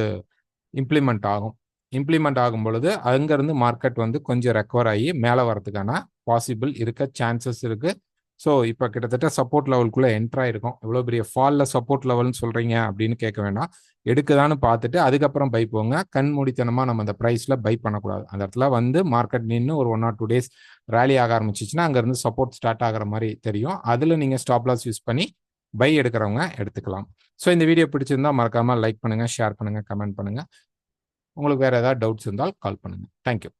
இம்ப்ளிமெண்ட் ஆகும். இம்ப்ளிமெண்ட் ஆகும் பொழுது அங்கேருந்து மார்க்கெட் வந்து கொஞ்சம் ரெக்கவர் ஆகி மேலே வரதுக்கான பாசிபிள் இருக்க சான்சஸ் இருக்குது. ஸோ இப்போ கிட்டத்தட்ட சப்போர்ட் லெவலுக்குள்ளே என்ட்ரு ஆயிருக்கும். எவ்வளோ பெரிய ஃபாலில் சப்போர்ட் லெவல்னு சொல்கிறீங்க அப்படின்னு கேட்க வேண்டாம். எடுக்குதான்னு பார்த்துட்டு அதுக்கப்புறம் பை போங்க. கண் மூடித்தனமாக நம்ம அந்த ப்ரைஸில் பை பண்ணக்கூடாது. அந்த இடத்துல வந்து மார்க்கெட் நின்று ஒரு 1 or 2 days ரேலி ஆக ஆரம்பிச்சிச்சுன்னா அங்கேருந்து சப்போர்ட் ஸ்டார்ட் ஆகிற மாதிரி தெரியும். அதில் நீங்கள் ஸ்டாப் லாஸ் யூஸ் பண்ணி பை எடுக்கிறவங்க எடுத்துக்கலாம். ஸோ இந்த வீடியோ பிடிச்சிருந்தா மறக்காமல் லைக் பண்ணுங்கள், ஷேர் பண்ணுங்கள், கமெண்ட் பண்ணுங்கள். உங்களுக்கு வேறு ஏதாவது டவுட்ஸ் இருந்தால் கால் பண்ணுங்கள். தேங்க்யூ.